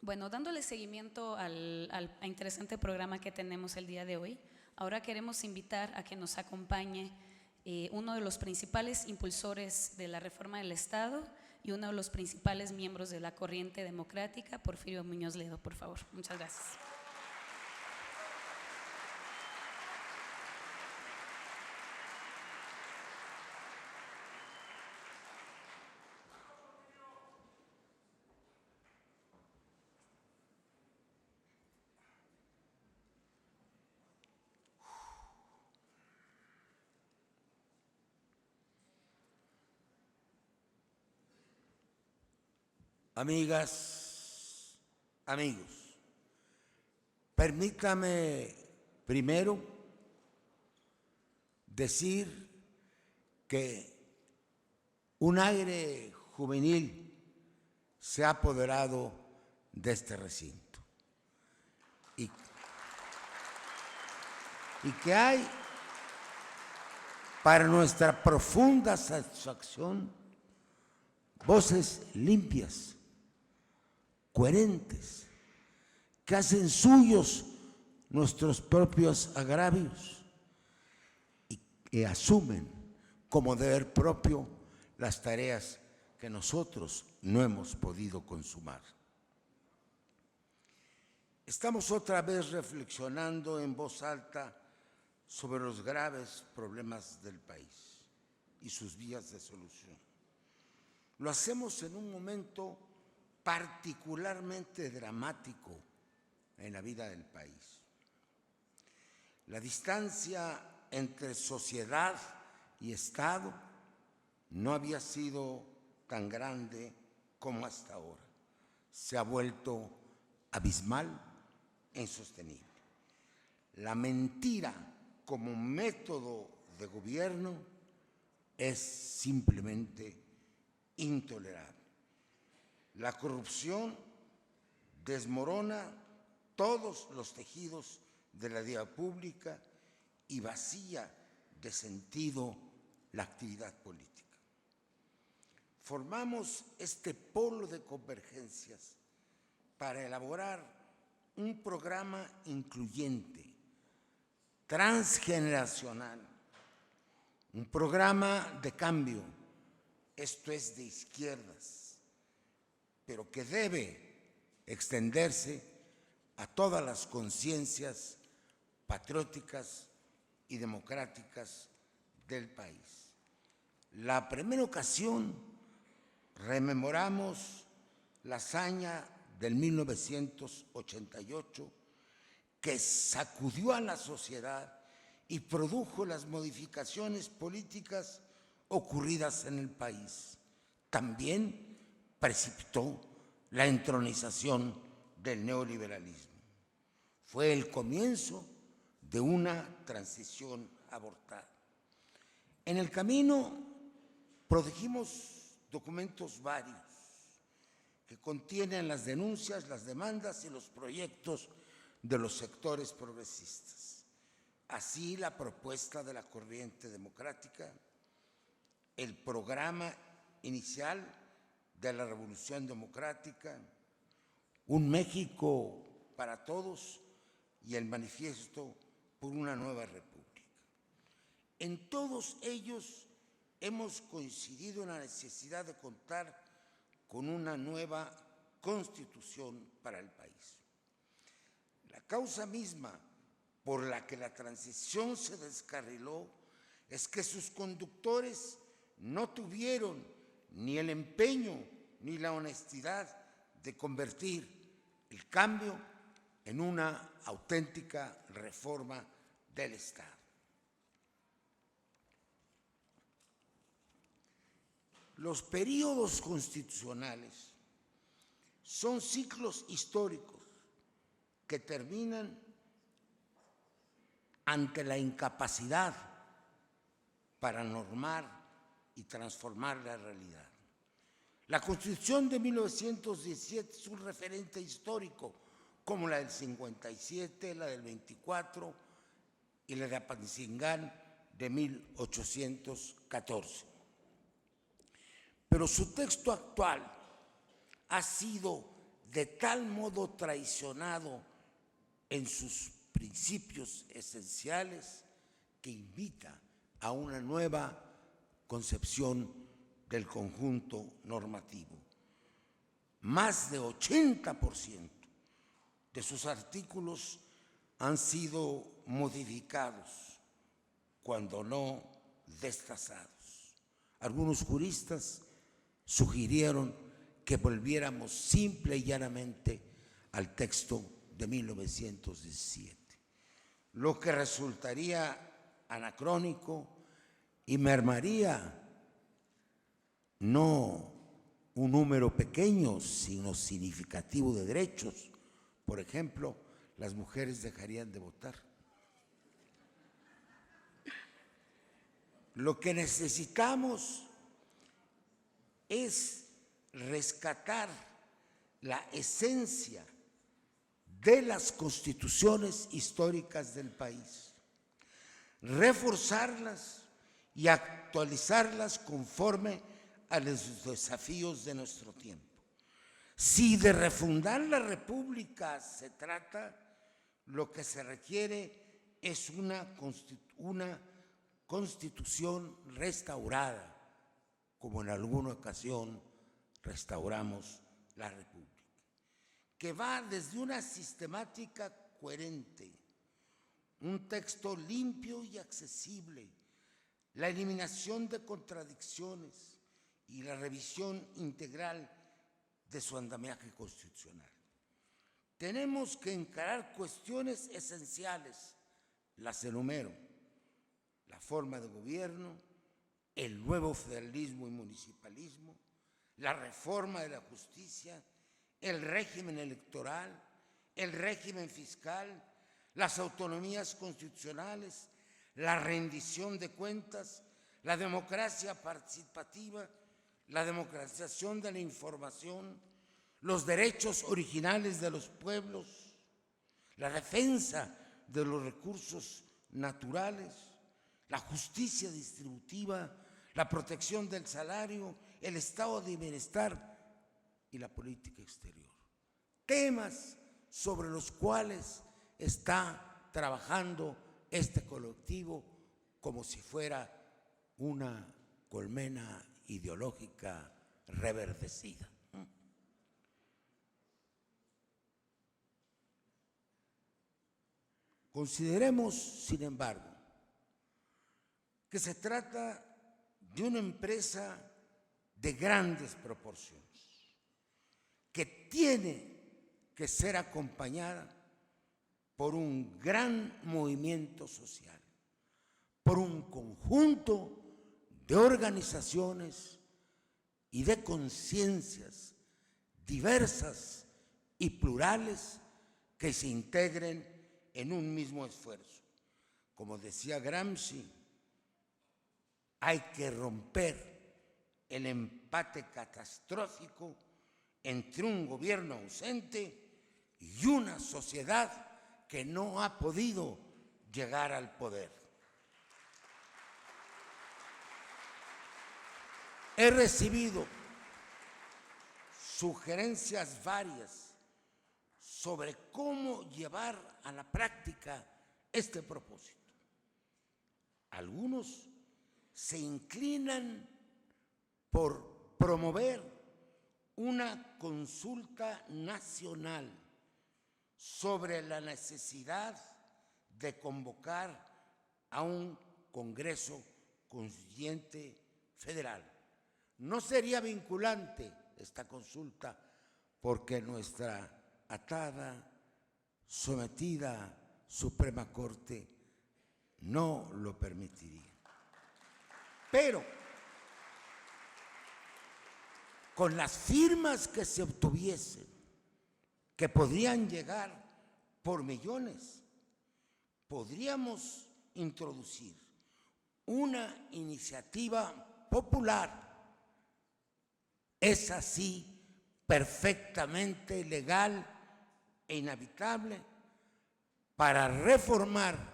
Bueno, dándole seguimiento al interesante programa que tenemos el día de hoy, ahora queremos invitar a que nos acompañe uno de los principales impulsores de la reforma del Estado y uno de los principales miembros de la corriente democrática, Porfirio Muñoz Ledo, por favor. Muchas gracias. Amigas, amigos, permítame primero decir que un aire juvenil se ha apoderado de este recinto y que hay, para nuestra profunda satisfacción, voces limpias, coherentes, que hacen suyos nuestros propios agravios y que asumen como deber propio las tareas que nosotros no hemos podido consumar. Estamos otra vez reflexionando en voz alta sobre los graves problemas del país y sus vías de solución. Lo hacemos en un momento particularmente dramático en la vida del país. La distancia entre sociedad y Estado no había sido tan grande como hasta ahora. Se ha vuelto abismal e insostenible. La mentira como método de gobierno es simplemente intolerable. La corrupción desmorona todos los tejidos de la vida pública y vacía de sentido la actividad política. Formamos este polo de convergencias para elaborar un programa incluyente, transgeneracional, un programa de cambio, esto es de izquierdas, pero que debe extenderse a todas las conciencias patrióticas y democráticas del país. La primera ocasión rememoramos la hazaña del 1988 que sacudió a la sociedad y produjo las modificaciones políticas ocurridas en el país. También precipitó la entronización del neoliberalismo. Fue el comienzo de una transición abortada. En el camino produjimos documentos varios que contienen las denuncias, las demandas y los proyectos de los sectores progresistas. Así, la propuesta de la corriente democrática, el programa inicial de la Revolución Democrática, un México para todos y el manifiesto por una nueva república. En todos ellos hemos coincidido en la necesidad de contar con una nueva constitución para el país. La causa misma por la que la transición se descarriló es que sus conductores no tuvieron ni el empeño ni la honestidad de convertir el cambio en una auténtica reforma del Estado. Los períodos constitucionales son ciclos históricos que terminan ante la incapacidad para normar y transformar la realidad. La Constitución de 1917 es un referente histórico, como la del 57, la del 24 y la de Apatzingán de 1814. Pero su texto actual ha sido de tal modo traicionado en sus principios esenciales que invita a una nueva concepción del conjunto normativo. Más de 80% de sus artículos han sido modificados, cuando no destazados. Algunos juristas sugirieron que volviéramos simple y llanamente al texto de 1917, lo que resultaría anacrónico y mermaría no un número pequeño, sino significativo de derechos. Por ejemplo, las mujeres dejarían de votar. Lo que necesitamos es rescatar la esencia de las constituciones históricas del país, reforzarlas y actualizarlas conforme a los desafíos de nuestro tiempo. Si de refundar la República se trata, lo que se requiere es una constitución restaurada, como en alguna ocasión restauramos la República, que va desde una sistemática coherente, un texto limpio y accesible, la eliminación de contradicciones y la revisión integral de su andamiaje constitucional. Tenemos que encarar cuestiones esenciales, las enumero: la forma de gobierno, el nuevo federalismo y municipalismo, la reforma de la justicia, el régimen electoral, el régimen fiscal, las autonomías constitucionales, la rendición de cuentas, la democracia participativa, la democratización de la información, los derechos originales de los pueblos, la defensa de los recursos naturales, la justicia distributiva, la protección del salario, el estado de bienestar y la política exterior. Temas sobre los cuales está trabajando este colectivo como si fuera una colmena ideológica reverdecida. Consideremos, sin embargo, que se trata de una empresa de grandes proporciones, que tiene que ser acompañada por un gran movimiento social, por un conjunto de organizaciones y de conciencias diversas y plurales que se integren en un mismo esfuerzo. Como decía Gramsci, hay que romper el empate catastrófico entre un gobierno ausente y una sociedad que no ha podido llegar al poder. He recibido sugerencias varias sobre cómo llevar a la práctica este propósito. Algunos se inclinan por promover una consulta nacional sobre la necesidad de convocar a un Congreso Constituyente Federal. No sería vinculante esta consulta porque nuestra atada, sometida Suprema Corte no lo permitiría. Pero con las firmas que se obtuviesen, que podrían llegar por millones, podríamos introducir una iniciativa popular, es así perfectamente legal e inhabitable, para reformar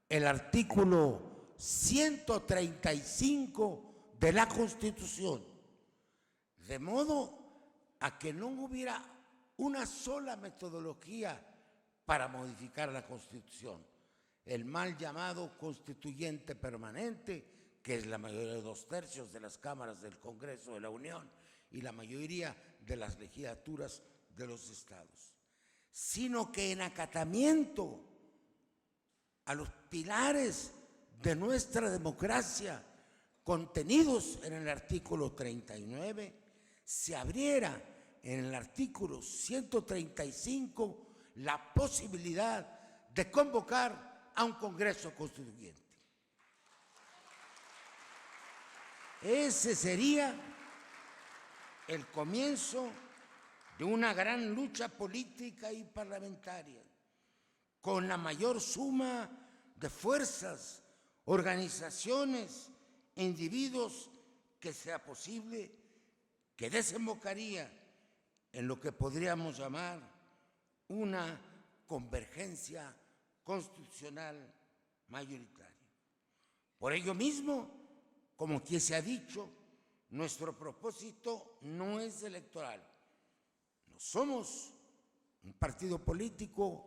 el artículo 135 de la Constitución, de modo a que no hubiera una sola metodología para modificar la Constitución, el mal llamado constituyente permanente, que es la mayoría de 2/3 de las cámaras del Congreso de la Unión y la mayoría de las legislaturas de los estados, sino que en acatamiento a los pilares de nuestra democracia contenidos en el artículo 39, se abriera en el artículo 135 la posibilidad de convocar a un Congreso Constituyente. Ese sería el comienzo de una gran lucha política y parlamentaria, con la mayor suma de fuerzas, organizaciones e individuos que sea posible, que desembocaría en lo que podríamos llamar una convergencia constitucional mayoritaria. Por ello mismo, como aquí se ha dicho, nuestro propósito no es electoral. No somos un partido político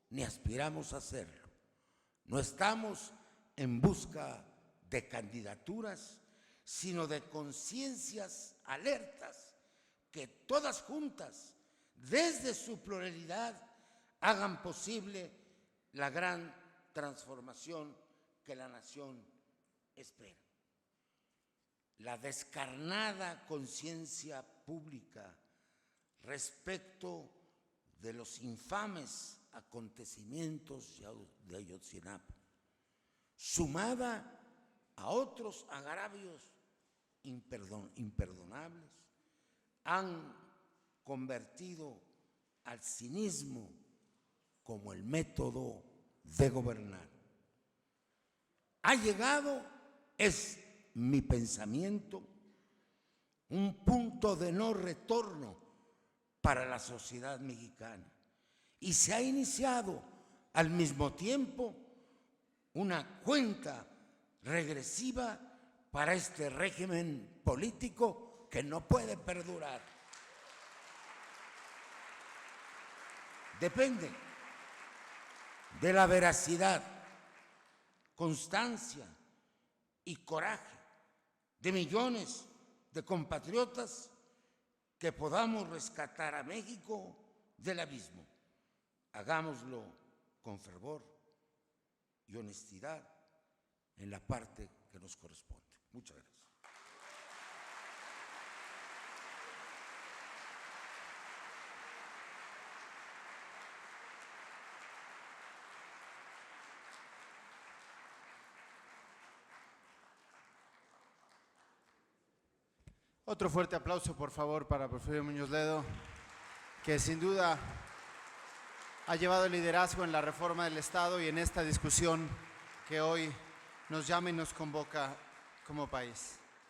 ni aspiramos a serlo. No estamos en busca de candidaturas, sino de conciencias alertas que todas juntas, desde su pluralidad, hagan posible la gran transformación que la nación espera. La descarnada conciencia pública respecto de los infames acontecimientos de Ayotzinapa, sumada a otros agravios imperdonables, han convertido al cinismo como el método de gobernar. Ha llegado, es mi pensamiento, un punto de no retorno para la sociedad mexicana, y se ha iniciado al mismo tiempo una cuenta regresiva para este régimen político que no puede perdurar. Depende de la veracidad, constancia y coraje de millones de compatriotas que podamos rescatar a México del abismo. Hagámoslo con fervor y honestidad en la parte que nos corresponde. Muchas gracias. Otro fuerte aplauso, por favor, para Porfirio Muñoz Ledo, que sin duda ha llevado el liderazgo en la reforma del Estado y en esta discusión que hoy nos llama y nos convoca como país.